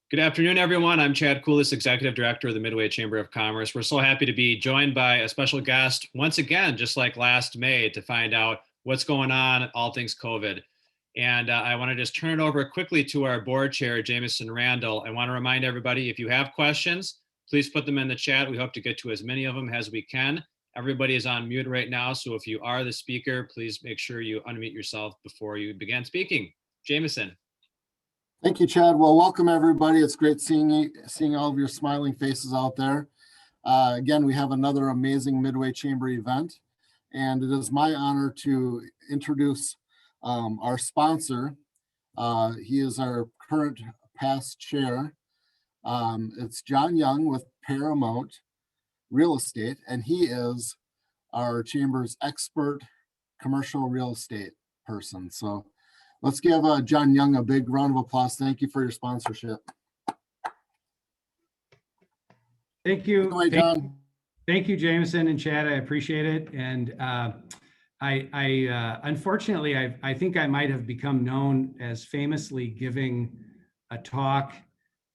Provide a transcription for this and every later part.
Good afternoon, everyone. I'm Chad Coolis, Executive Director of the Midway Chamber of Commerce. We're so happy to be joined by a special guest once again, just like last May, to find out what's going on, all things COVID. And I want to just turn it over quickly to our board chair, Jameson Randall. I want to remind everybody, if you have questions, please put them in the chat. We hope to get to as many of them as we can. Everybody is on mute right now, so if you are the speaker, please make sure you unmute yourself before you begin speaking. Jameson. Thank you, Chad. Well, welcome everybody. It's great seeing all of your smiling faces out there. Again, we have another amazing Midway Chamber event, and it is my honor to introduce our sponsor. He is our current past chair. It's John Young with Paramount Real Estate, and he is our chamber's expert commercial real estate person. So let's give John Young a big round of applause. Thank you for your sponsorship. Thank you. Anyway, John. Thank you, Jameson and Chad. I appreciate it. And unfortunately, I think I might have become known as famously giving a talk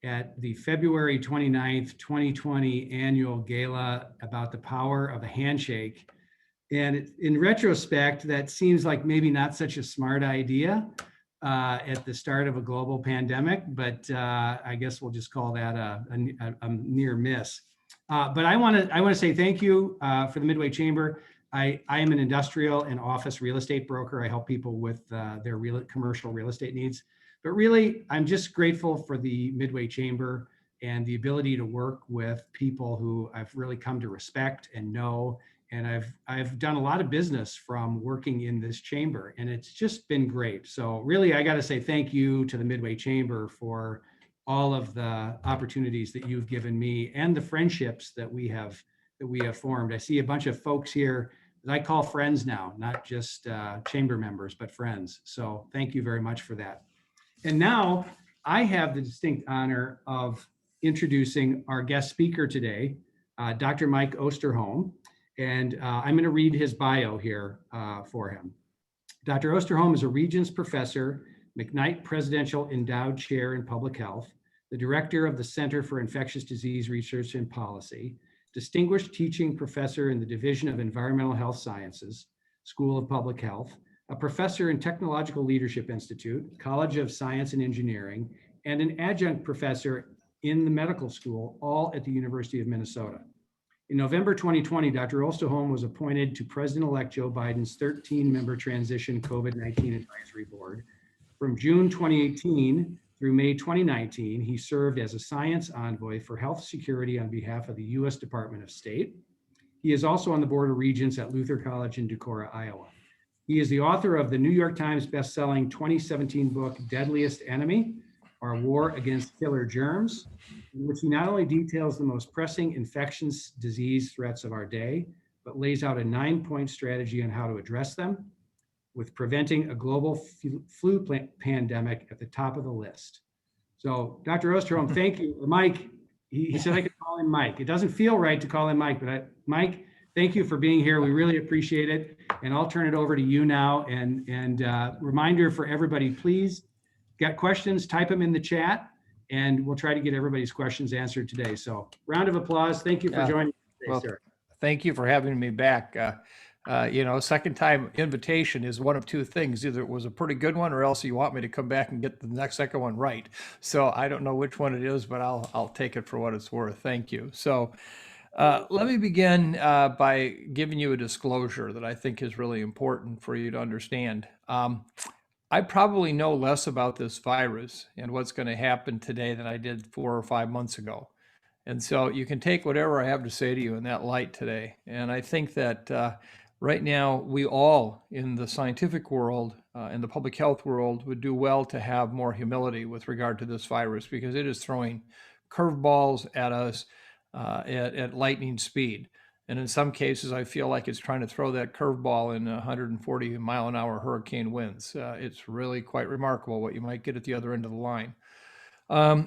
at the February 29th, 2020 annual gala about the power of a handshake. And in retrospect, that seems like maybe not such a smart idea at the start of a global pandemic, but I guess we'll just call that a near miss. But I want to say thank you for the Midway Chamber. I am an industrial and office real estate broker. I help people with their commercial real estate needs. But really, I'm just grateful for the Midway Chamber and the ability to work with people who I've really come to respect and know. And I've done a lot of business from working in this chamber, and it's just been great. So really, I got to say thank you to the Midway Chamber for all of the opportunities that you've given me and the friendships that we have formed. I see a bunch of folks here that I call friends now, not just chamber members, but friends. So thank you very much for that. And now I have the distinct honor of introducing our guest speaker today, Dr. Mike Osterholm. And I'm going to read his bio here for him. Dr. Osterholm is a Regents professor, McKnight Presidential Endowed Chair in Public Health, the director of the Center for Infectious Disease Research and Policy, distinguished teaching professor in the Division of Environmental Health Sciences, School of Public Health, a professor in Technological Leadership Institute, College of Science and Engineering, and an adjunct professor in the medical school, all at the University of Minnesota. In November 2020, Dr. Osterholm was appointed to President-elect Joe Biden's 13-member transition COVID-19 advisory board. From June 2018 through May 2019, he served as a science envoy for health security on behalf of the U.S. Department of State. He is also on the board of Regents at Luther College in Decorah, Iowa. He is the author of the New York Times bestselling 2017 book, Deadliest Enemy, Our War Against Killer Germs, in which he not only details the most pressing infectious disease threats of our day, but lays out a 9-point strategy on how to address them, with preventing a global flu pandemic at the top of the list. So Dr. Osterholm, thank you. Mike, he said I could call him Mike. It doesn't feel right to call him Mike, but Mike, thank you for being here. We really appreciate it. And I'll turn it over to you now. And reminder for everybody, please get questions, type them in the chat, and we'll try to get everybody's questions answered today. So round of applause. Thank you for joining us today, sir. Thank you for having me back. Second time invitation is one of two things. Either it was a pretty good one or else you want me to come back and get the second one right. So I don't know which one it is, but I'll take it for what it's worth. Thank you. So let me begin by giving you a disclosure that I think is really important for you to understand. I probably know less about this virus and what's going to happen today than I did 4 or 5 months ago. And so you can take whatever I have to say to you in that light today. And I think that right now we all in the scientific world and the public health world would do well to have more humility with regard to this virus, because it is throwing curveballs at us at lightning speed. And in some cases, I feel like it's trying to throw that curveball in 140-mile-an-hour hurricane winds. It's really quite remarkable what you might get at the other end of the line. Let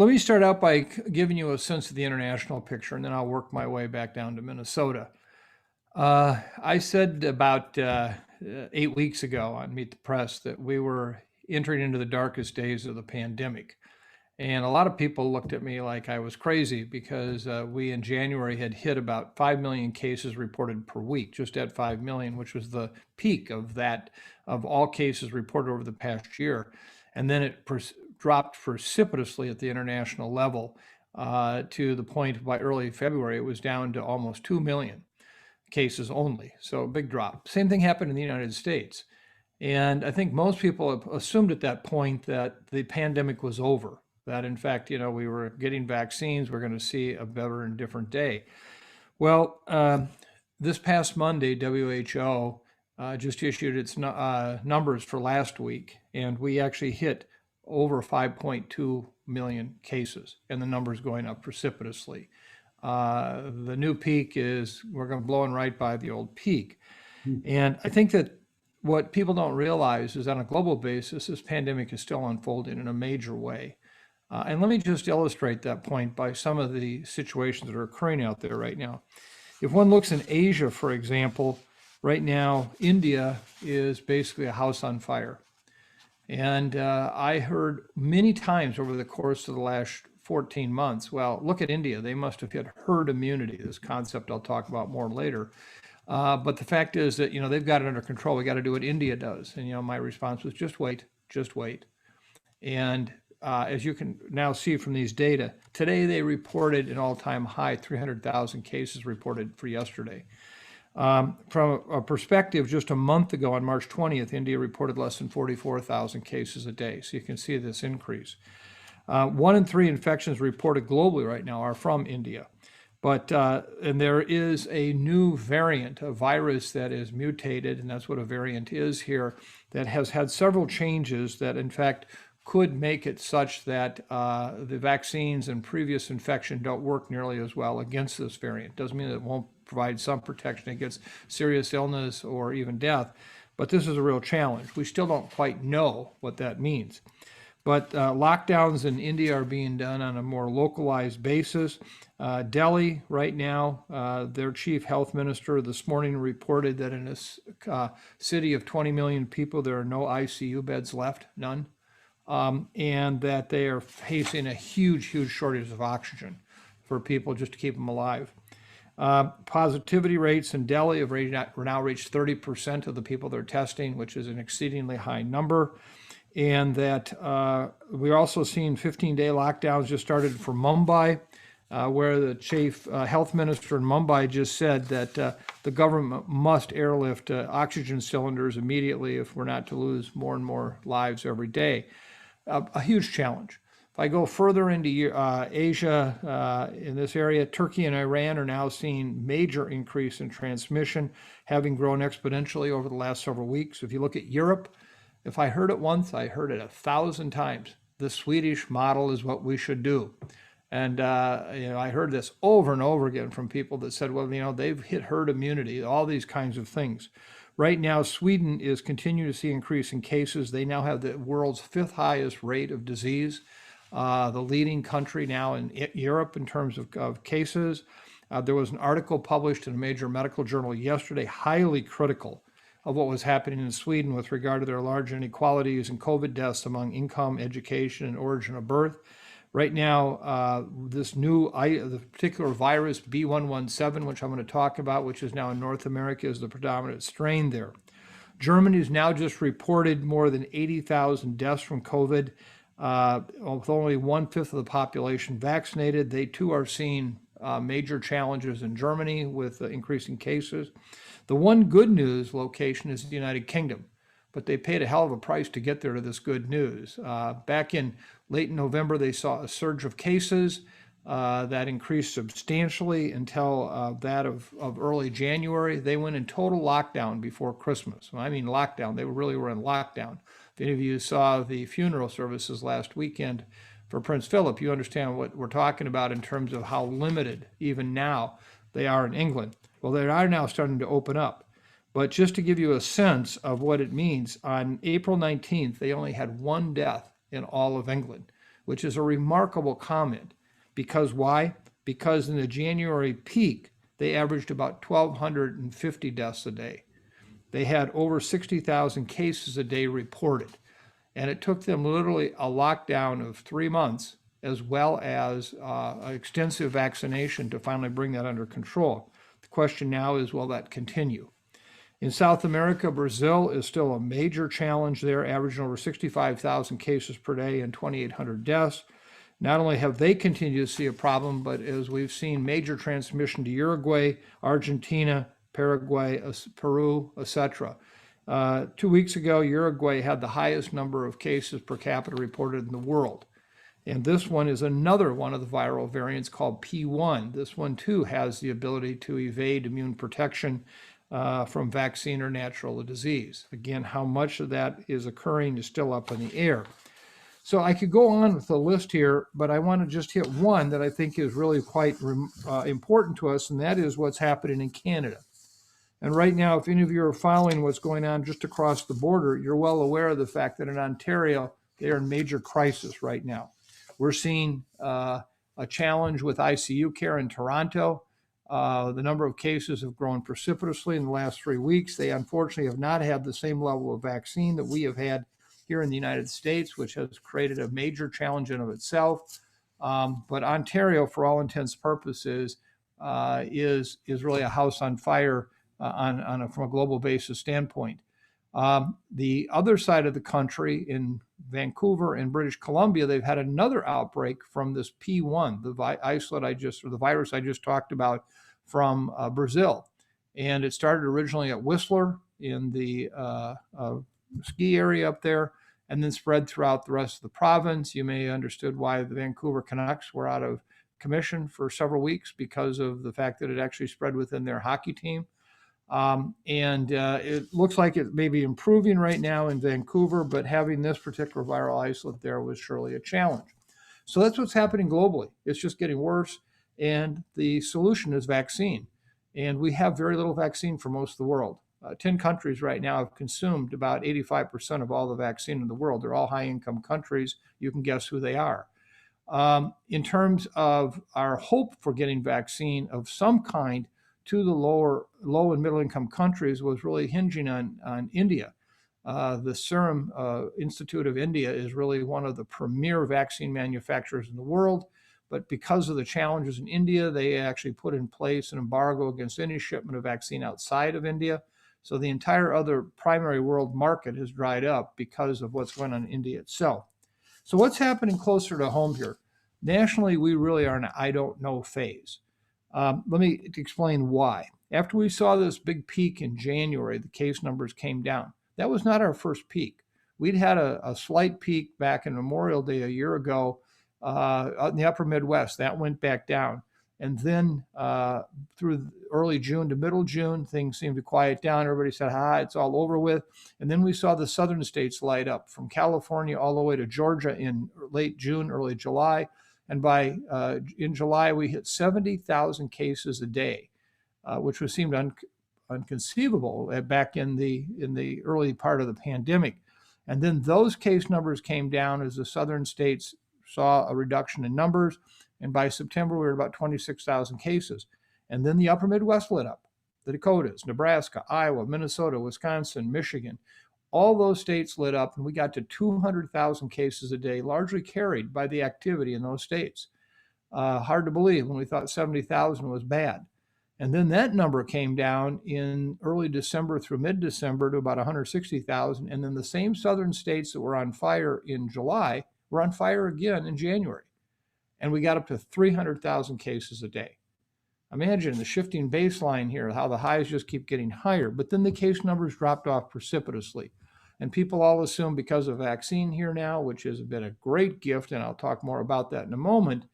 me start out by giving you a sense of the international picture, and then I'll work my way back down to Minnesota. I said about 8 weeks ago on Meet the Press that we were entering into the darkest days of the pandemic. And a lot of people looked at me like I was crazy because we in January had hit about 5 million cases reported per week, just at 5 million, which was the peak of that, of all cases reported over the past year. And then it dropped precipitously at the international level to the point by early February, it was down to almost 2 million cases only. So a big drop. Same thing happened in the United States. And I think most people assumed at that point that the pandemic was over, that in fact, you know, we were getting vaccines, we're going to see a better and different day. Well, this past Monday, WHO just issued its numbers for last week, and we actually hit over 5.2 million cases, and the numbers going up precipitously. The new peak is, we're going to blow right by the old peak. And I think that what people don't realize is on a global basis, this pandemic is still unfolding in a major way. And let me just illustrate that point by some of the situations that are occurring out there right now. If one looks in Asia, for example, right now, India is basically a house on fire. And I heard many times over the course of the last 14 months, well, look at India, they must have hit herd immunity, this concept I'll talk about more later. But the fact is that, you know, they've got it under control. We got to do what India does. And, you know, my response was just wait, just wait. And as you can now see from these data, today they reported an all-time high, 300,000 cases reported for yesterday. From a perspective, just a month ago on March 20th, India reported less than 44,000 cases a day. So you can see this increase. 1 in 3 infections reported globally right now are from India. But, and there is a new variant, a virus that is mutated, and that's what a variant is here, that has had several changes that in fact could make it such that the vaccines and previous infection don't work nearly as well against this variant. Doesn't mean that it won't provide some protection against serious illness or even death, but this is a real challenge. We still don't quite know what that means. But lockdowns in India are being done on a more localized basis. Delhi right now, their chief health minister this morning reported that in a city of 20 million people, there are no ICU beds left, none. And that they are facing a huge, huge shortage of oxygen for people just to keep them alive. Positivity rates in Delhi have now reached 30% of the people they're testing, which is an exceedingly high number. And that we're also seeing 15-day lockdowns just started for Mumbai, where the chief health minister in Mumbai just said that the government must airlift oxygen cylinders immediately if we're not to lose more and more lives every day. A huge challenge. If I go further into Asia, in this area, Turkey and Iran are now seeing major increase in transmission, having grown exponentially over the last several weeks. If you look at Europe, if I heard it once, I heard it 1,000 times. The Swedish model is what we should do. And you know, I heard this over and over again from people that said, well, you know, they've hit herd immunity, all these kinds of things. Right now, Sweden is continuing to see increasing cases. They now have the world's 5th highest rate of disease, the leading country now in Europe in terms of cases. There was an article published in a major medical journal yesterday, highly critical of what was happening in Sweden with regard to their large inequalities and COVID deaths among income, education, and origin of birth. Right now, this new, the particular virus B117, which I'm going to talk about, which is now in North America, is the predominant strain there. Germany has now just reported more than 80,000 deaths from COVID, with only 1/5 of the population vaccinated. They too are seeing major challenges in Germany with increasing cases. The one good news location is the United Kingdom, but they paid a hell of a price to get there to this good news. Back in late November, they saw a surge of cases that increased substantially until that of early January. They went in total lockdown before Christmas. When I mean lockdown, they really were in lockdown. If any of you saw the funeral services last weekend for Prince Philip, you understand what we're talking about in terms of how limited, even now, they are in England. Well, they are now starting to open up. But just to give you a sense of what it means, on April 19th, they only had 1 death in all of England, which is a remarkable comment. Because why? Because in the January peak, they averaged about 1,250 deaths a day. They had over 60,000 cases a day reported. And it took them literally a lockdown of 3 months as well as extensive vaccination to finally bring that under control. The question now is, will that continue? In South America, Brazil is still a major challenge there, averaging over 65,000 cases per day and 2,800 deaths. Not only have they continued to see a problem, but as we've seen major transmission to Uruguay, Argentina, Paraguay, Peru, etc. 2 weeks ago, Uruguay had the highest number of cases per capita reported in the world. And this one is another one of the viral variants called P1. This one too has the ability to evade immune protection from vaccine or natural disease. Again, how much of that is occurring is still up in the air. So I could go on with the list here, but I want to just hit one that I think is really quite important to us, and that is what's happening in Canada. And right now, if any of you are following what's going on just across the border, you're well aware of the fact that in Ontario, they are in major crisis right now. We're seeing a challenge with ICU care in Toronto. The number of cases have grown precipitously in the last 3 weeks. They unfortunately have not had the same level of vaccine that we have had here in the United States, which has created a major challenge in of itself. But Ontario, for all intents and purposes, is really a house on fire from a global basis standpoint. The other side of the country, in Vancouver and British Columbia, they've had another outbreak from this P1, the virus I just talked about from Brazil. And it started originally at Whistler in the ski area up there, and then spread throughout the rest of the province. You may have understood why the Vancouver Canucks were out of commission for several weeks because of the fact that it actually spread within their hockey team. It looks like it may be improving right now in Vancouver, but having this particular viral isolate there was surely a challenge. So that's what's happening globally. It's just getting worse, and the solution is vaccine. And we have very little vaccine for most of the world. 10 countries right now have consumed about 85% of all the vaccine in the world. They're all high-income countries. You can guess who they are. In terms of our hope for getting vaccine of some kind to the low and middle income countries was really hinging on India. The Serum Institute of India is really one of the premier vaccine manufacturers in the world. But because of the challenges in India, they actually put in place an embargo against any shipment of vaccine outside of India. So the entire other primary world market has dried up because of what's going on in India itself. So what's happening closer to home here? Nationally, we really are in an I don't know phase. Let me explain why. After we saw this big peak in January, the case numbers came down. That was not our first peak. We'd had a slight peak back in Memorial Day a year ago in the upper Midwest. That went back down. And then through early June to middle June, things seemed to quiet down. Everybody said, it's all over with. And then we saw the southern states light up from California all the way to Georgia in late June, early July. And in July, we hit 70,000 cases a day, which seemed inconceivable back in the early part of the pandemic. And then those case numbers came down as the southern states saw a reduction in numbers. And by September, we were at about 26,000 cases. And then the upper Midwest lit up. The Dakotas, Nebraska, Iowa, Minnesota, Wisconsin, Michigan, all those states lit up, and we got to 200,000 cases a day, largely carried by the activity in those states. Hard to believe when we thought 70,000 was bad. And then that number came down in early December through mid-December to about 160,000. And then the same southern states that were on fire in July were on fire again in January. And we got up to 300,000 cases a day. Imagine the shifting baseline here, how the highs just keep getting higher. But then the case numbers dropped off precipitously. And people all assume because of vaccine here now, which has been a great gift, and I'll talk more about that in a moment.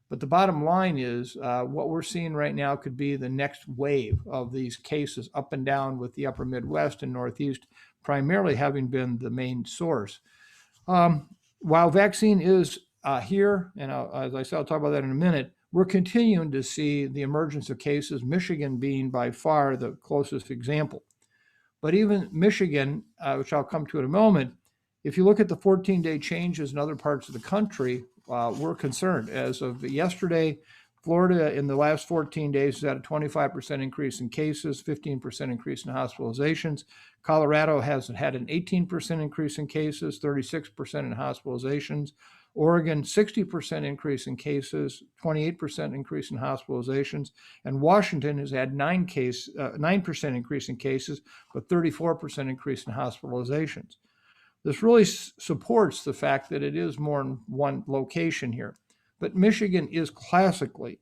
But the bottom line is what we're seeing right now could be the next wave of these cases up and down, with the upper Midwest and Northeast primarily having been the main source. While vaccine is here, and as I said, I'll talk about that in a minute, we're continuing to see the emergence of cases, Michigan being by far the closest example. But even Michigan, which I'll come to in a moment, if you look at the 14-day changes in other parts of the country, we're concerned. As of yesterday, Florida in the last 14 days has had a 25% increase in cases, 15% increase in hospitalizations. Colorado has had an 18% increase in cases, 36% in hospitalizations. Oregon, 60% increase in cases, 28% increase in hospitalizations, and Washington has had 9% increase in cases, but 34% increase in hospitalizations. This really supports the fact that it is more in one location here. But Michigan is classically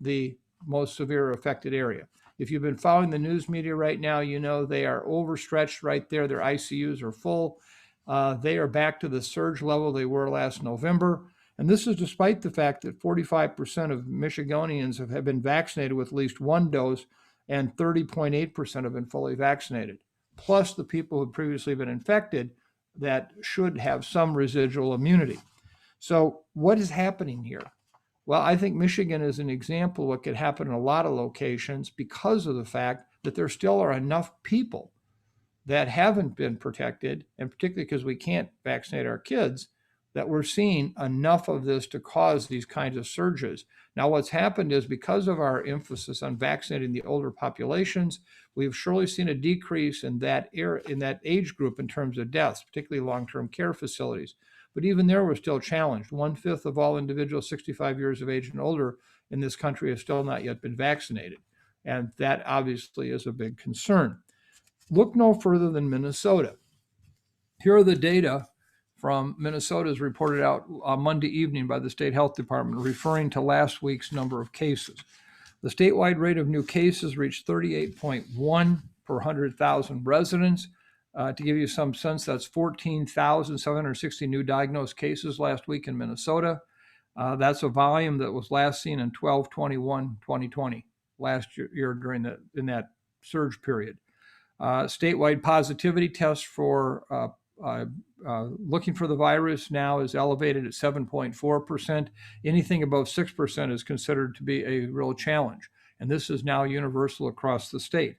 the most severe affected area. If you've been following the news media right now, you know they are overstretched right there. Their ICUs are full. They are back to the surge level they were last November. And this is despite the fact that 45% of Michiganians have been vaccinated with at least one dose and 30.8% have been fully vaccinated, plus the people who have previously been infected that should have some residual immunity. So what is happening here? Well, I think Michigan is an example of what could happen in a lot of locations because of the fact that there still are enough people that haven't been protected, and particularly because we can't vaccinate our kids, that we're seeing enough of this to cause these kinds of surges. Now, what's happened is because of our emphasis on vaccinating the older populations, we've surely seen a decrease in that age group in terms of deaths, particularly long-term care facilities. But even there, we're still challenged. 1/5 of all individuals 65 years of age and older in this country have still not yet been vaccinated. And that obviously is a big concern. Look no further than Minnesota. Here are the data from Minnesota's reported out on Monday evening by the state health department, referring to last week's number of cases. The statewide rate of new cases reached 38.1 per 100,000 residents. To give you some sense, that's 14,760 new diagnosed cases last week in Minnesota. That's a volume that was last seen in 12/21/2020, last year in that surge period. Statewide positivity tests for looking for the virus now is elevated at 7.4%. Anything above 6% is considered to be a real challenge. And this is now universal across the state.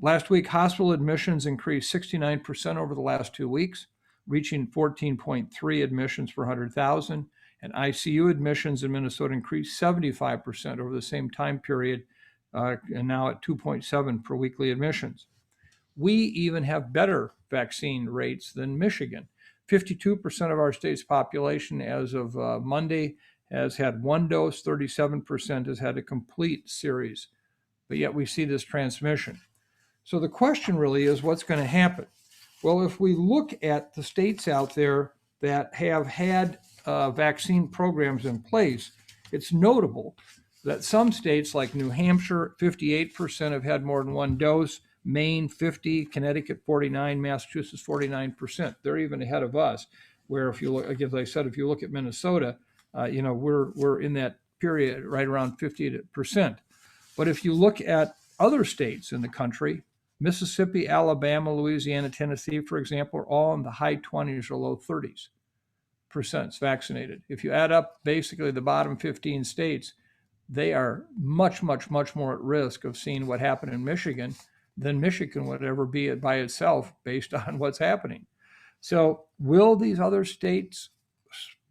Last week, hospital admissions increased 69% over the last 2 weeks, reaching 14.3 admissions per 100,000. And ICU admissions in Minnesota increased 75% over the same time period, and now at 2.7 per weekly admissions. We even have better vaccine rates than Michigan. 52% of our state's population as of Monday has had one dose, 37% has had a complete series, but yet we see this transmission. So the question really is, what's going to happen? Well, if we look at the states out there that have had vaccine programs in place, it's notable that some states like New Hampshire, 58% have had more than one dose, Maine 50, Connecticut 49, Massachusetts 49%. They're even ahead of us, where if you look, like as I said, if you look at Minnesota, we're in that period right around 50%. But if you look at other states in the country, Mississippi, Alabama, Louisiana, Tennessee, for example, are all in the high 20s or low 30s% vaccinated. If you add up basically the bottom 15 states, they are much, much, much more at risk of seeing what happened in Michigan than Michigan would ever be by itself based on what's happening. So will these other states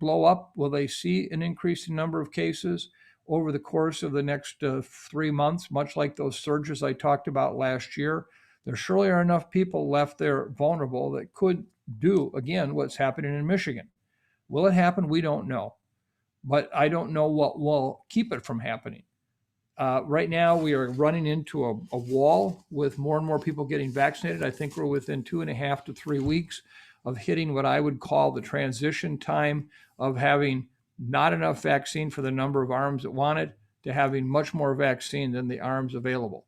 blow up? Will they see an increasing number of cases over the course of the next 3 months, much like those surges I talked about last year? There surely are enough people left there vulnerable that could do, again, what's happening in Michigan. Will it happen? We don't know. But I don't know what will keep it from happening. Right now, we are running into a wall with more and more people getting vaccinated. I think we're within 2.5 to 3 weeks of hitting what I would call the transition time of having not enough vaccine for the number of arms that want it to having much more vaccine than the arms available.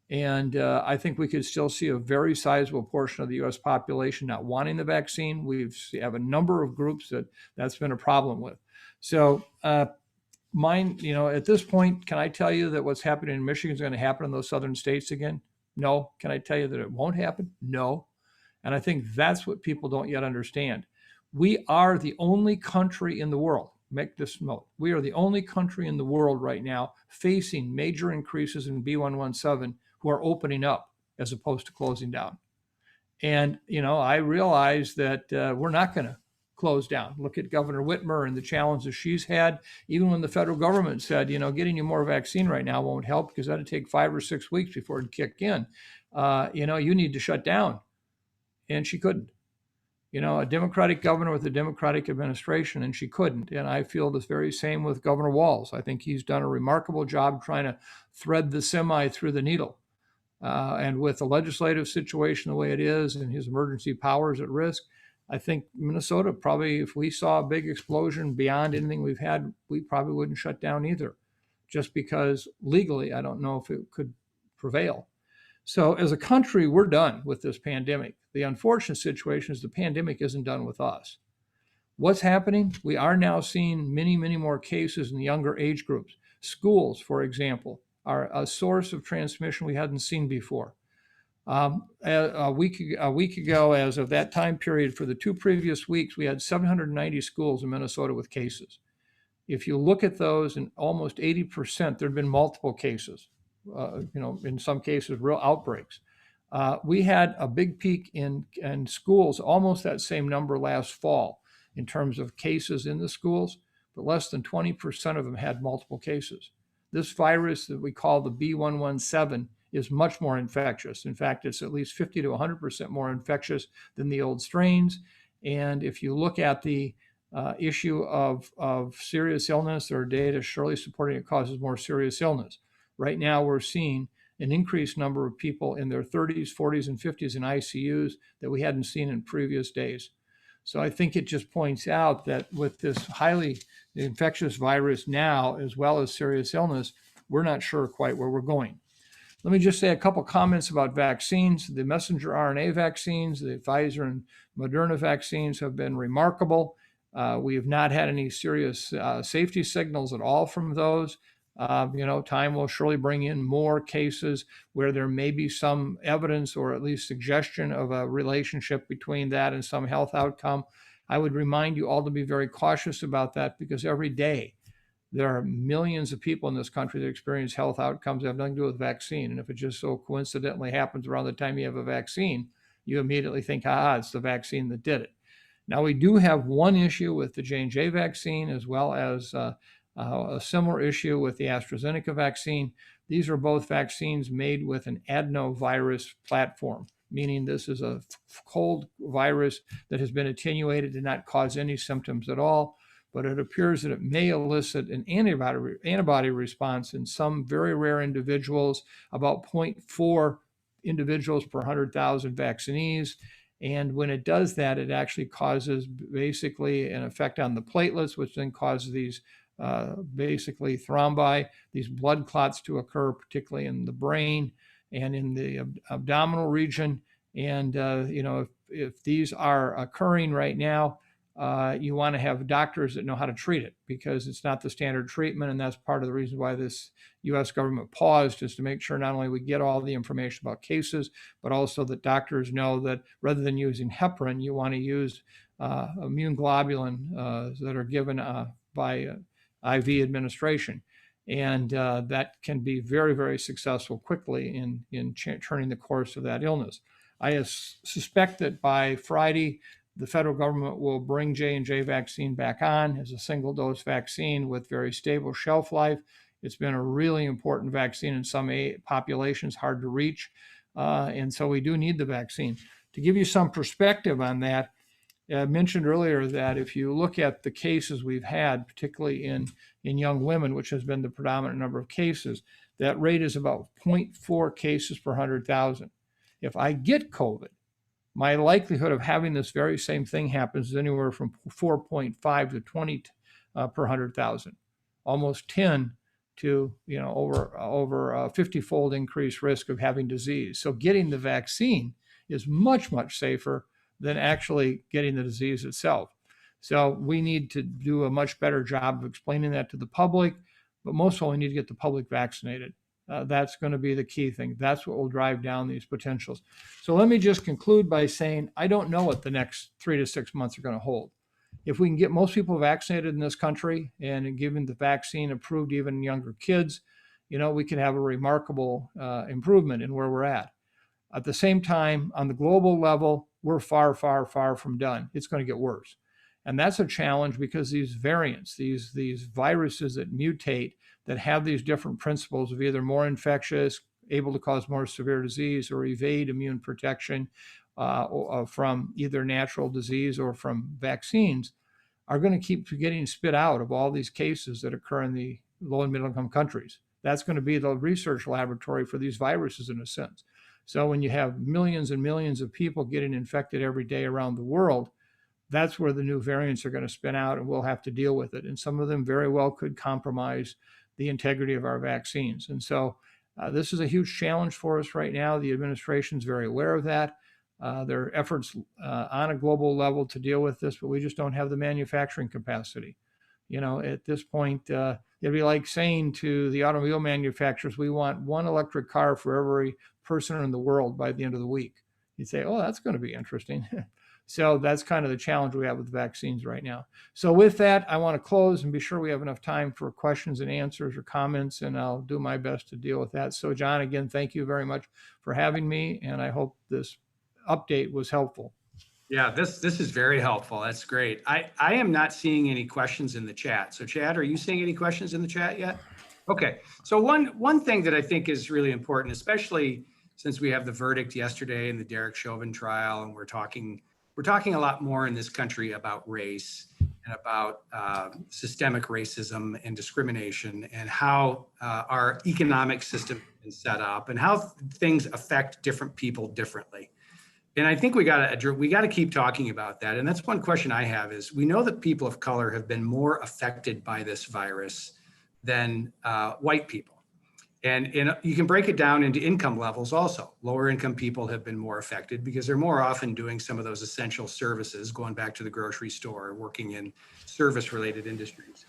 And I think we could still see a very sizable portion of the U.S. population not wanting the vaccine. We have a number of groups that's been a problem with. So at this point, can I tell you that what's happening in Michigan is going to happen in those southern states again? No. Can I tell you that it won't happen? No. And I think that's what people don't yet understand. We are the only country in the world, make this note, we are the only country in the world right now facing major increases in B117 who are opening up as opposed to closing down. And, I realize that we're not going to close down. Look at Governor Whitmer and the challenges she's had. Even when the federal government said, getting you more vaccine right now won't help because that'd take 5 or 6 weeks before it'd kick in. You need to shut down. And she couldn't. a Democratic governor with a Democratic administration, and she couldn't. And I feel the very same with Governor Walz. I think he's done a remarkable job trying to thread the semi through the needle. And with the legislative situation the way it is and his emergency powers at risk, I think Minnesota probably, if we saw a big explosion beyond anything we've had, we probably wouldn't shut down either, just because legally, I don't know if it could prevail. So as a country, we're done with this pandemic. The unfortunate situation is the pandemic isn't done with us. What's happening? We are now seeing many, many more cases in the younger age groups. Schools, for example, are a source of transmission we hadn't seen before. A week ago, as of that time period, for the 2 previous weeks, we had 790 schools in Minnesota with cases. If you look at those, in almost 80%, there have been multiple cases. In some cases, real outbreaks. We had a big peak in schools, almost that same number last fall in terms of cases in the schools, but less than 20% of them had multiple cases. This virus that we call the B117 is much more infectious. In fact, it's at least 50 to 100% more infectious than the old strains. And if you look at the issue of serious illness, there are data surely supporting it causes more serious illness. Right now, we're seeing an increased number of people in their 30s, 40s, and 50s in ICUs that we hadn't seen in previous days. So I think it just points out that with this highly infectious virus now, as well as serious illness, we're not sure quite where we're going. Let me just say a couple comments about vaccines. The messenger RNA vaccines, the Pfizer and Moderna vaccines have been remarkable. We have not had any serious safety signals at all from those. Time will surely bring in more cases where there may be some evidence or at least suggestion of a relationship between that and some health outcome. I would remind you all to be very cautious about that, because every day there are millions of people in this country that experience health outcomes that have nothing to do with vaccine. And if it just so coincidentally happens around the time you have a vaccine, you immediately think, it's the vaccine that did it. Now, we do have one issue with the J&J vaccine, as well as a similar issue with the AstraZeneca vaccine. These are both vaccines made with an adenovirus platform, meaning this is a cold virus that has been attenuated and not cause any symptoms at all, but it appears that it may elicit an antibody response in some very rare individuals, about 0.4 individuals per 100,000 vaccinees. And when it does that, it actually causes basically an effect on the platelets, which then causes these basically thrombi, these blood clots to occur, particularly in the brain and in the abdominal region. And, if these are occurring right now, you want to have doctors that know how to treat it, because it's not the standard treatment. And that's part of the reason why this U.S. government paused, is to make sure not only we get all the information about cases, but also that doctors know that rather than using heparin, you want to use immune globulin that are given by IV administration. And that can be very, very successful quickly in turning the course of that illness. I suspect that by Friday, the federal government will bring J&J vaccine back on as a single dose vaccine with very stable shelf life. It's been a really important vaccine in some populations, hard to reach. And so we do need the vaccine. To give you some perspective on that, I mentioned earlier that if you look at the cases we've had, particularly in young women, which has been the predominant number of cases, that rate is about 0.4 cases per 100,000. If I get COVID, my likelihood of having this very same thing happens is anywhere from 4.5 to 20 per 100,000, almost 10 to over a 50-fold increased risk of having disease. So getting the vaccine is much, much safer than actually getting the disease itself. So we need to do a much better job of explaining that to the public, but most of all, we need to get the public vaccinated. That's going to be the key thing. That's what will drive down these potentials. So let me just conclude by saying, I don't know what the next 3 to 6 months are going to hold. If we can get most people vaccinated in this country, and given the vaccine approved even in younger kids, we can have a remarkable improvement in where we're at. At the same time, on the global level, we're far, far, far from done. It's going to get worse. And that's a challenge, because these variants, these viruses that mutate, that have these different principles of either more infectious, able to cause more severe disease, or evade immune protection, from either natural disease or from vaccines are going to keep getting spit out of all these cases that occur in the low and middle income countries. That's going to be the research laboratory for these viruses in a sense. So when you have millions and millions of people getting infected every day around the world, that's where the new variants are going to spin out, and we'll have to deal with it. And some of them very well could compromise the integrity of our vaccines. And so this is a huge challenge for us right now. The administration is very aware of that. There are efforts on a global level to deal with this, but we just don't have the manufacturing capacity. You know, at this point, it'd be like saying to the automobile manufacturers, we want one electric car for every person in the world by the end of the week. You'd say, oh, that's going to be interesting. So that's kind of the challenge we have with vaccines right now. So with that, I want to close and be sure we have enough time for questions and answers or comments, and I'll do my best to deal with that. So John, again, thank you very much for having me, and I hope this update was helpful. Yeah, this is very helpful. That's great. I am not seeing any questions in the chat. So Chad, are you seeing any questions in the chat yet? Okay. So one thing that I think is really important, especially since we have the verdict yesterday in the Derek Chauvin trial, and we're talking a lot more in this country about race and about systemic racism and discrimination, and how our economic system is set up and how things affect different people differently. And I think we got to keep talking about that. And that's one question I have is, we know that people of color have been more affected by this virus than white people. And you can break it down into income levels also. Lower income people have been more affected because they're more often doing some of those essential services, going back to the grocery store, working in service related industries.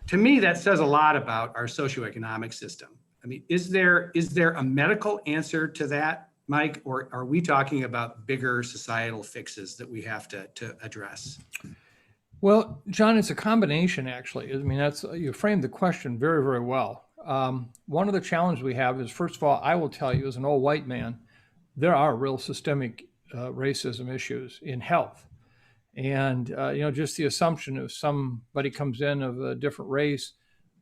To me, that says a lot about our socioeconomic system. I mean, is there a medical answer to that, Mike, or are we talking about bigger societal fixes that we have to address? Well, John, it's a combination, actually. I mean, you framed the question very, very well. One of the challenges we have is, first of all, I will tell you, as an old white man, there are real systemic racism issues in health. And, just the assumption if somebody comes in of a different race,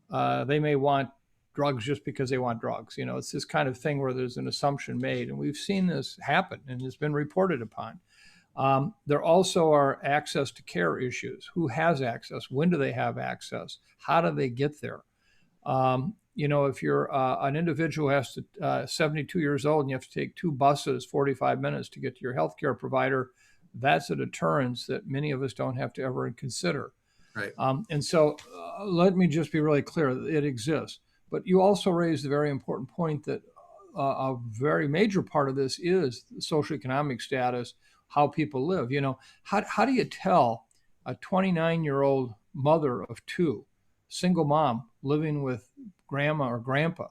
they may want drugs just because they want drugs. It's this kind of thing where there's an assumption made. And we've seen this happen, and it's been reported upon. There also are access to care issues. Who has access? When do they have access? How do they get there? If you're an individual who has to 72 years old and you have to take 2 buses 45 minutes to get to your healthcare provider, that's a deterrence that many of us don't have to ever consider. Right. And so let me just be really clear, it exists. But you also raised a very important point that a very major part of this is the socioeconomic status, how people live. How do you tell a 29-year-old mother of 2, single mom living with grandma or grandpa,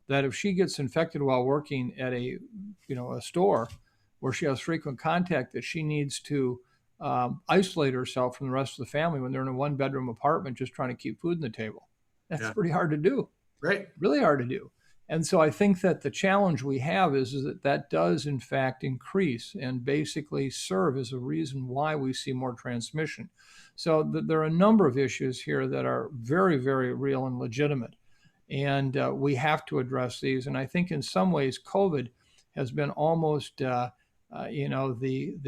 that if she gets infected while working at a store where she has frequent contact, that she needs to isolate herself from the rest of the family when they're in a 1-bedroom apartment just trying to keep food on the table? That's pretty hard to do. Right. Really hard to do. And so I think that the challenge we have is that does in fact increase and basically serve as a reason why we see more transmission. So there are a number of issues here that are very, very real and legitimate. And we have to address these. And I think in some ways, COVID has been almost, the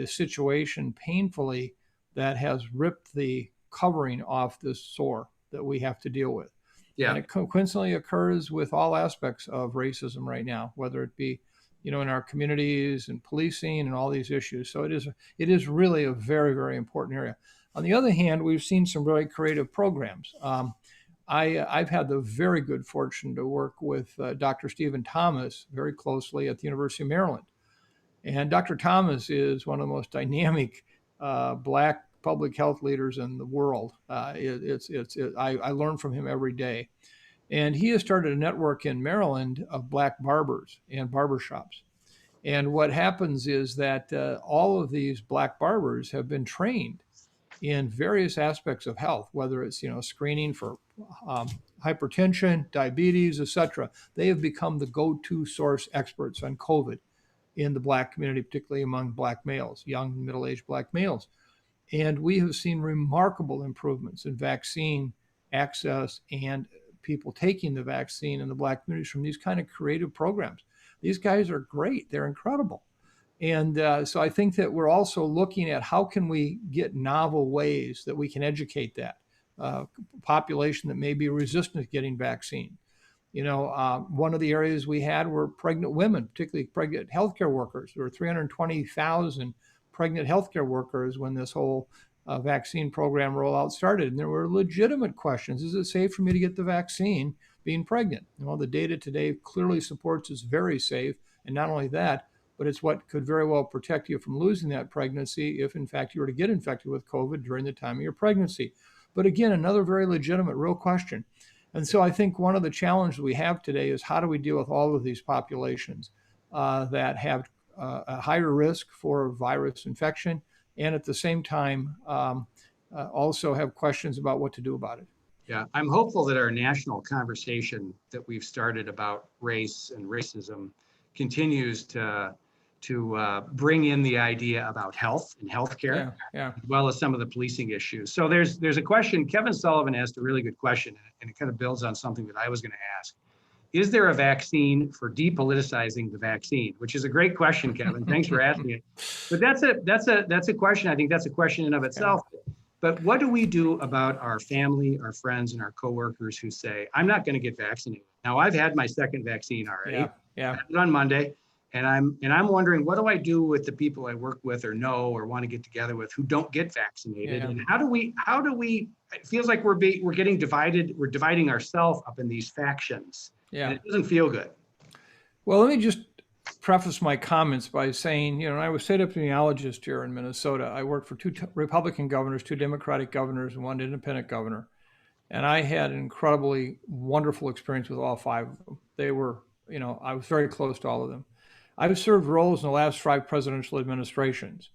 situation painfully that has ripped the covering off this sore that we have to deal with. Yeah. And it coincidentally occurs with all aspects of racism right now, whether it be, in our communities and policing and all these issues. So it is really a very, very important area. On the other hand, we've seen some really creative programs. I've had the very good fortune to work with Dr. Stephen Thomas very closely at the University of Maryland. And Dr. Thomas is one of the most dynamic Black public health leaders in the world. I learn from him every day. And he has started a network in Maryland of Black barbers and barbershops. And what happens is that all of these Black barbers have been trained in various aspects of health, whether it's screening for hypertension, diabetes, etc. They have become the go-to source experts on COVID in the Black community, particularly among Black males, young middle-aged Black males. And we have seen remarkable improvements in vaccine access and people taking the vaccine in the Black communities from these kind of creative programs. These guys are great. They're incredible. And so I think that we're also looking at how can we get novel ways that we can educate that population that may be resistant to getting vaccine. One of the areas we had were pregnant women, particularly pregnant healthcare workers. There were 320,000 pregnant healthcare workers when this whole vaccine program rollout started. And there were legitimate questions. Is it safe for me to get the vaccine being pregnant? Well, the data today clearly supports it's very safe. And not only that, but it's what could very well protect you from losing that pregnancy if, in fact, you were to get infected with COVID during the time of your pregnancy. But again, another very legitimate, real question. And so I think one of the challenges we have today is how do we deal with all of these populations that have a higher risk for virus infection and at the same time also have questions about what to do about it. Yeah, I'm hopeful that our national conversation that we've started about race and racism continues to bring in the idea about health and healthcare, as well as some of the policing issues. So there's a question. Kevin Sullivan asked a really good question, and it kind of builds on something that I was going to ask. Is there a vaccine for depoliticizing the vaccine? Which is a great question, Kevin. Thanks for asking it. But that's a question. I think that's a question in of itself. But what do we do about our family, our friends, and our coworkers who say, I'm not going to get vaccinated? Now, I've had my second vaccine already. I had it on Monday. And I'm wondering, what do I do with the people I work with or know or want to get together with who don't get vaccinated? And how do we, it feels like we're getting divided. We're dividing ourselves up in these factions. And it doesn't feel good. Well, let me just preface my comments by saying, I was state epidemiologist here in Minnesota. I worked for 2 Republican governors, 2 Democratic governors, and 1 independent governor. And I had an incredibly wonderful experience with all 5 of them. They were, I was very close to all of them. I've served roles in the last 5 presidential administrations.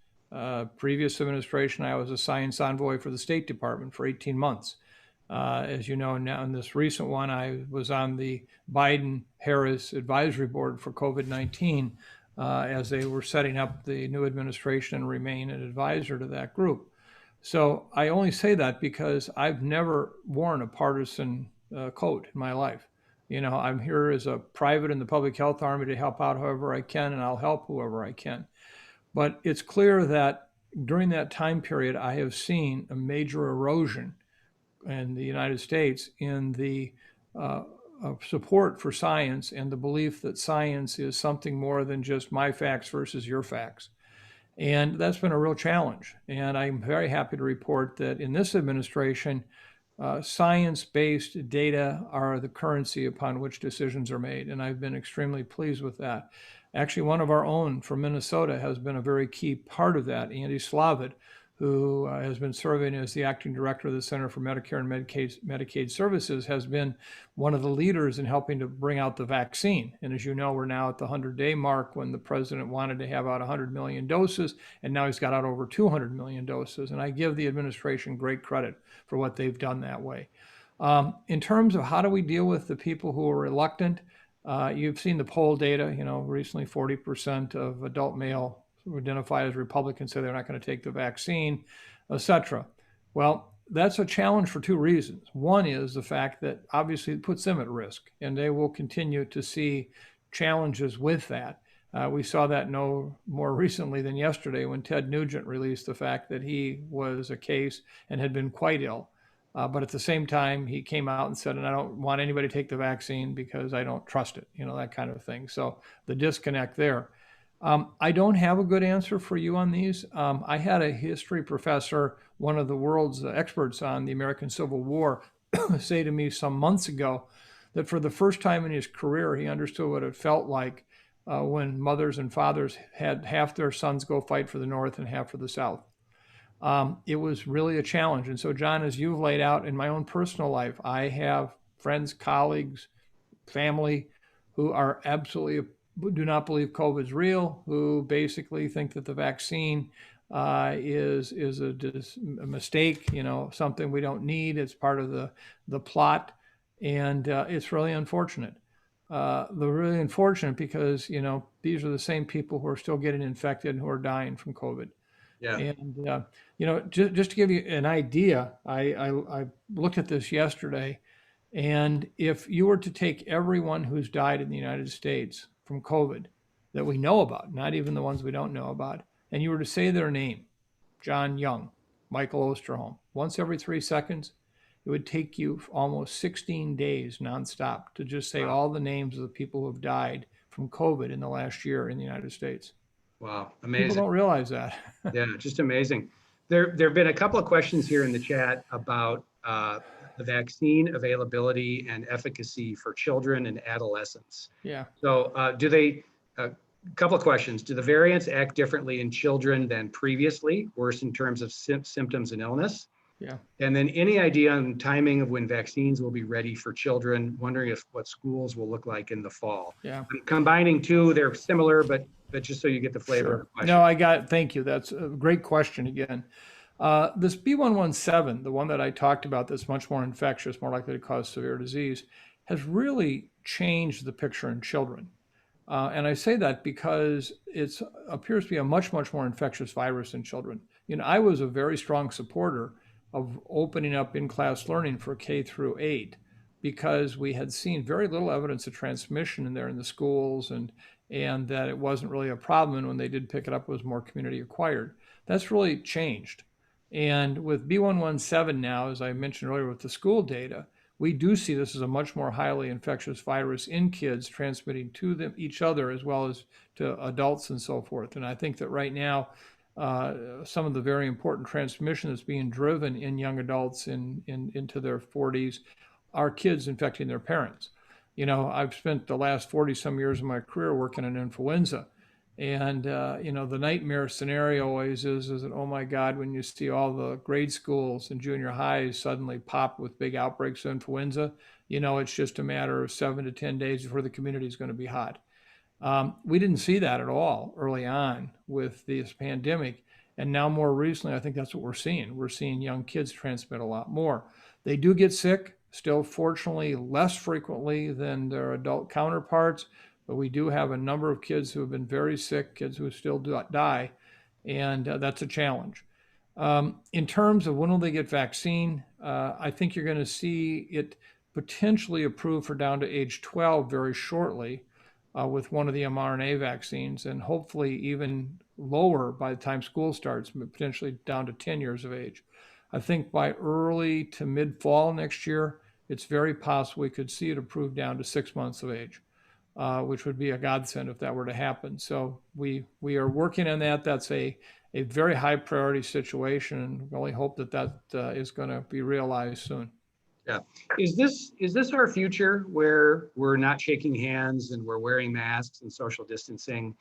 Previous administration, I was a science envoy for the State Department for 18 months. As you know, now in this recent one, I was on the Biden-Harris Advisory Board for COVID-19 as they were setting up the new administration and remain an advisor to that group. So I only say that because I've never worn a partisan coat in my life. I'm here as a private in the public health army to help out however I can, and I'll help whoever I can. But it's clear that during that time period, I have seen a major erosion in the United States in the support for science and the belief that science is something more than just my facts versus your facts. And that's been a real challenge. And I'm very happy to report that in this administration, science-based data are the currency upon which decisions are made. And I've been extremely pleased with that. Actually, one of our own from Minnesota has been a very key part of that, Andy Slavitt, who has been serving as the acting director of the Center for Medicare and Medicaid Services, has been one of the leaders in helping to bring out the vaccine. And as you know, we're now at the 100-day mark when the president wanted to have out 100 million doses, and now he's got out over 200 million doses. And I give the administration great credit for what they've done that way. In terms of how do we deal with the people who are reluctant, you've seen the poll data, recently 40% of adult male who identify as Republicans say they're not going to take the vaccine, et cetera. Well, that's a challenge for 2 reasons. One is the fact that obviously it puts them at risk, and they will continue to see challenges with that. We saw that no more recently than yesterday when Ted Nugent released the fact that he was a case and had been quite ill. But at the same time, he came out and said, and I don't want anybody to take the vaccine because I don't trust it, that kind of thing. So the disconnect there. I don't have a good answer for you on these. I had a history professor, one of the world's experts on the American Civil War, say to me some months ago that for the first time in his career, he understood what it felt like when mothers and fathers had half their sons go fight for the North and half for the South. It was really a challenge. And so, John, as you've laid out in my own personal life, I have friends, colleagues, family who are absolutely do not believe COVID's real, who basically think that the vaccine is a mistake, something we don't need. It's part of the plot. And it's really unfortunate. They're really unfortunate because, these are the same people who are still getting infected and who are dying from COVID. Yeah. And, just to give you an idea, I looked at this yesterday, and if you were to take everyone who's died in the United States from COVID that we know about, not even the ones we don't know about, and you were to say their name, John Young, Michael Osterholm, once every 3 seconds, it would take you almost 16 days nonstop to just say all the names of the people who have died from COVID in the last year in the United States. Wow, People amazing. don't realize that. Yeah, just amazing. There have been a couple of questions here in the chat about the vaccine availability and efficacy for children and adolescents. Yeah. So a couple of questions. Do the variants act differently in children than previously, worse in terms of symptoms and illness? Yeah. And then any idea on timing of when vaccines will be ready for children? Wondering if what schools will look like in the fall. Yeah. I'm combining two, they're similar, but just so you get the flavor of the question. No, thank you. That's a great question again. This B117, the one that I talked about that's much more infectious, more likely to cause severe disease, has really changed the picture in children. And I say that because it appears to be a much, much more infectious virus in children. I was a very strong supporter of opening up in-class learning for K through 8 because we had seen very little evidence of transmission in there in the schools and that it wasn't really a problem. And when they did pick it up, it was more community acquired. That's really changed. And with B117 now, as I mentioned earlier with the school data, we do see this as a much more highly infectious virus in kids transmitting to them, each other, as well as to adults and so forth. And I think that right now, some of the very important transmission that's being driven in young adults into their 40s are kids infecting their parents. I've spent the last 40 some years of my career working in influenza. And, the nightmare scenario always is that, oh my God, when you see all the grade schools and junior highs suddenly pop with big outbreaks of influenza, it's just a matter of 7 to 10 days before the community is going to be hot. We didn't see that at all early on with this pandemic. And now more recently, I think that's what we're seeing. We're seeing young kids transmit a lot more. They do get sick, still fortunately less frequently than their adult counterparts, but we do have a number of kids who have been very sick, kids who still die, and that's a challenge. In terms of when will they get vaccine, I think you're going to see it potentially approved for down to age 12 very shortly with one of the mRNA vaccines, and hopefully even lower by the time school starts, potentially down to 10 years of age. I think by early to mid-fall next year, it's very possible we could see it approved down to 6 months of age, which would be a godsend if that were to happen. So we are working on that. That's a very high priority situation, and we only hope that is going to be realized soon. Yeah. Is this our future where we're not shaking hands and we're wearing masks and social distancing?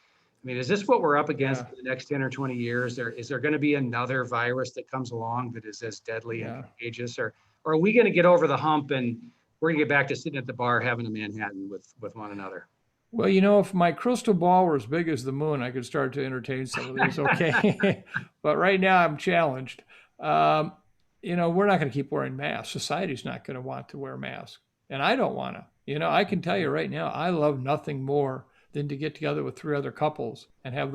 I mean, is this what we're up against in the next 10 or 20 years? Is there going to be another virus that comes along that is as deadly and contagious? Or are we going to get over the hump and we're going to get back to sitting at the bar having a Manhattan with one another? Well, if my crystal ball were as big as the moon, I could start to entertain some of these, okay? But right now I'm challenged. We're not going to keep wearing masks. Society's not going to want to wear masks. And I don't want to. I can tell you right now, I love nothing more than to get together with 3 other couples and have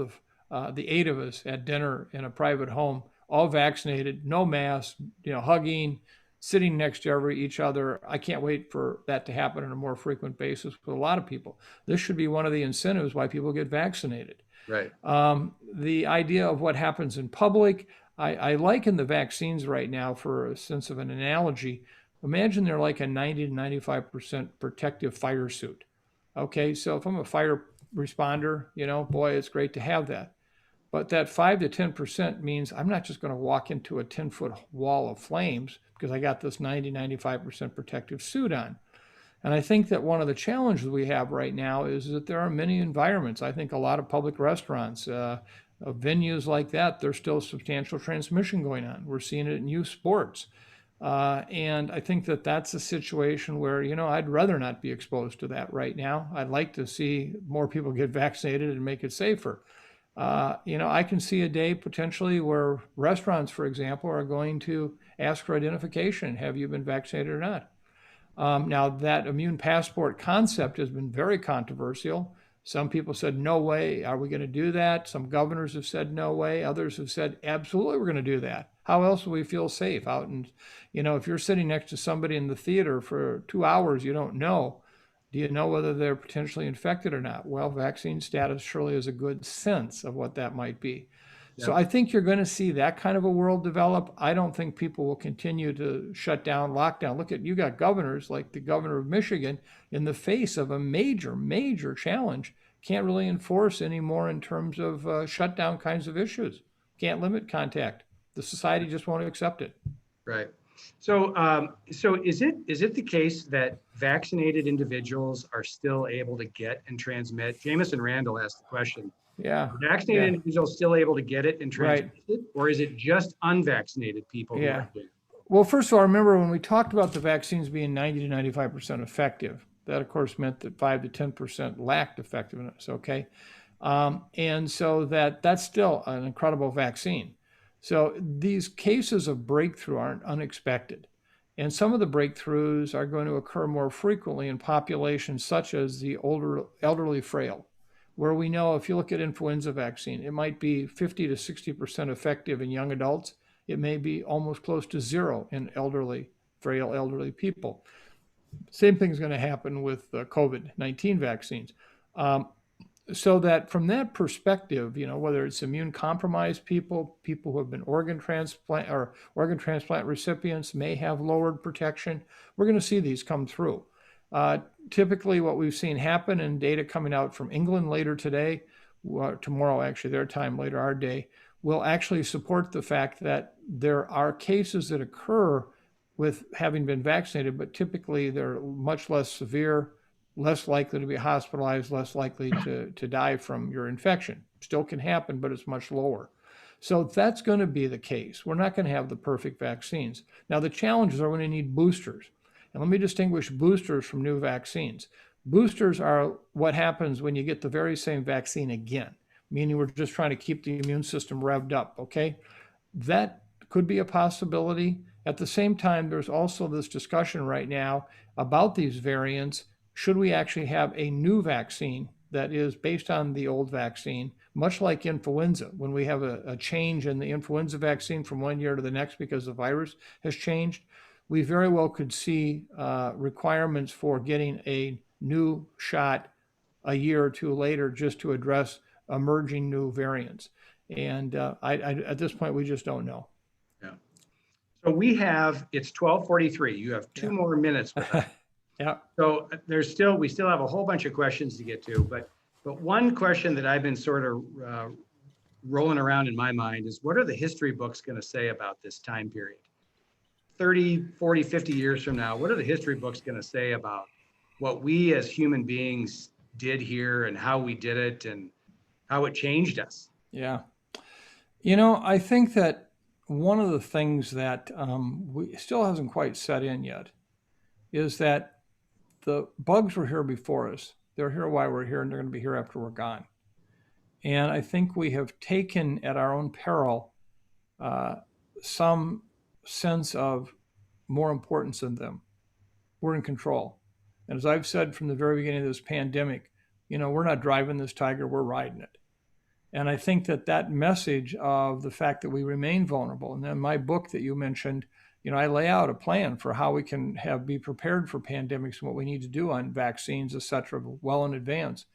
the 8 of us at dinner in a private home, all vaccinated, no masks, hugging, sitting next to each other. I can't wait for that to happen on a more frequent basis with a lot of people. This should be one of the incentives why people get vaccinated. Right. The idea of what happens in public, I liken the vaccines right now for a sense of an analogy. Imagine they're like a 90 to 95% protective fire suit. Okay, so if I'm a fire responder, boy, it's great to have that. But that 5 to 10% means I'm not just going to walk into a 10-foot wall of flames because I got this 90, 95% protective suit on. And I think that one of the challenges we have right now is that there are many environments. I think a lot of public restaurants, venues like that, there's still substantial transmission going on. We're seeing it in youth sports. And I think that that's a situation where, I'd rather not be exposed to that right now. I'd like to see more people get vaccinated and make it safer. I can see a day potentially where restaurants, for example, are going to ask for identification. Have you been vaccinated or not? Now, that immune passport concept has been very controversial. Some people said, no way, are we going to do that? Some governors have said, no way. Others have said, absolutely, we're going to do that. How else will we feel safe out? And, if you're sitting next to somebody in the theater for 2 hours you don't know, Do you know whether they're potentially infected or not? Well, vaccine status surely is a good sense of what that might be. So Yep. I think you're going to see that kind of a world develop. I don't think people will continue to shut down, lockdown. Look at, you got governors like the governor of Michigan in the face of a major, major challenge. Can't really enforce anymore in terms of shutdown kinds of issues. Can't limit contact. The society just won't accept it. Right. So, so is it the case that vaccinated individuals are still able to get and transmit? Jameson Randall asked the question. Yeah. Are vaccinated individuals still able to get it and transmit Right. it, or is it just unvaccinated people who Yeah. are doing it? Well, first of all, remember when we talked about the vaccines being 90 to 95% effective, that of course meant that 5 to 10% lacked effectiveness, okay? And so that's still an incredible vaccine. So these cases of breakthrough aren't unexpected. And some of the breakthroughs are going to occur more frequently in populations such as the older, elderly frail, where we know if you look at influenza vaccine, it might be 50 to 60% effective in young adults. It may be almost close to zero in elderly, frail elderly people. Same thing's going to happen with COVID-19 vaccines. So that from that perspective, you know, whether it's immune compromised people, people who have been organ transplant recipients may have lowered protection. We're going to see these come through. Typically what we've seen happen, and data coming out from England later today, tomorrow actually, their time, later our day, will actually support the fact that there are cases that occur with having been vaccinated, but typically they're much less severe, less likely to be hospitalized, less likely to die from your infection. Still can happen, but it's much lower. So that's going to be the case. We're not going to have the perfect vaccines. Now, the challenges are when you need boosters. And let me distinguish boosters from new vaccines. Boosters are what happens when you get the very same vaccine again, meaning we're just trying to keep the immune system revved up, okay? That could be a possibility. At the same time, there's also this discussion right now about these variants. Should we actually have a new vaccine that is based on the old vaccine, much like influenza? When we have a change in the influenza vaccine from one year to the next because the virus has changed, we very well could see requirements for getting a new shot a year or two later just to address emerging new variants. And at this point, we just don't know. Yeah. So it's 12:43. You have two more minutes with us. Yeah. So we still have a whole bunch of questions to get to, but one question that I've been sort of rolling around in my mind is, what are the history books going to say about this time period? 30, 40, 50 years from now, what are the history books going to say about what we as human beings did here and how we did it and how it changed us? Yeah. You know, I think that one of the things that we still hasn't quite set in yet is that the bugs were here before us. They're here while we're here, and they're going to be here after we're gone. And I think we have taken at our own peril some sense of more importance in them. We're in control. And as I've said from the very beginning of this pandemic, you know, we're not driving this tiger, we're riding it. And I think that message of the fact that we remain vulnerable, and then my book that you mentioned, you know, I lay out a plan for how we can be prepared for pandemics and what we need to do on vaccines, et cetera, well in advance.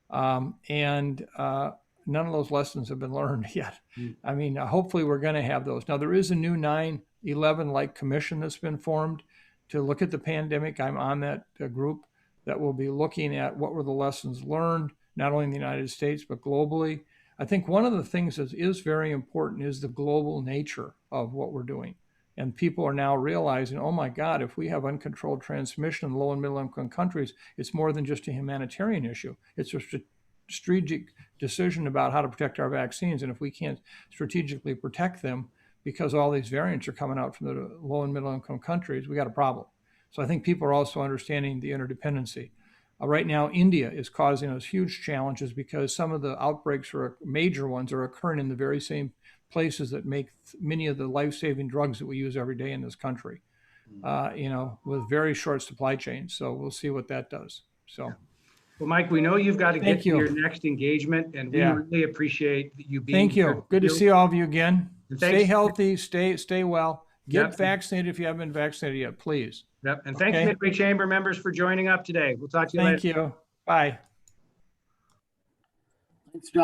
And none of those lessons have been learned yet. I mean, hopefully we're going to have those. Now, there is a new 9/11-like commission that's been formed to look at the pandemic. I'm on that group that will be looking at what were the lessons learned, not only in the United States, but globally. I think one of the things that is very important is the global nature of what we're doing. And people are now realizing, oh my God, if we have uncontrolled transmission in low and middle income countries, it's more than just a humanitarian issue. It's a strategic decision about how to protect our vaccines. And if we can't strategically protect them because all these variants are coming out from the low and middle income countries, we got a problem. So I think people are also understanding the interdependency. Right now, India is causing us huge challenges because some of the outbreaks, or major ones, are occurring in the very same places that make many of the life-saving drugs that we use every day in this country, you know, with very short supply chains. So we'll see what that does. So, well, Mike, we know you've got to get to your next engagement, and we Yeah. really appreciate you being here. Thank you. Good to see all of you again. And Stay healthy, stay well. Get Yep. vaccinated if you haven't been vaccinated yet, please. Yep. And thanks, Okay. Midway Chamber members, for joining up today. We'll talk to you later. Thank you. Bye. Thanks, John.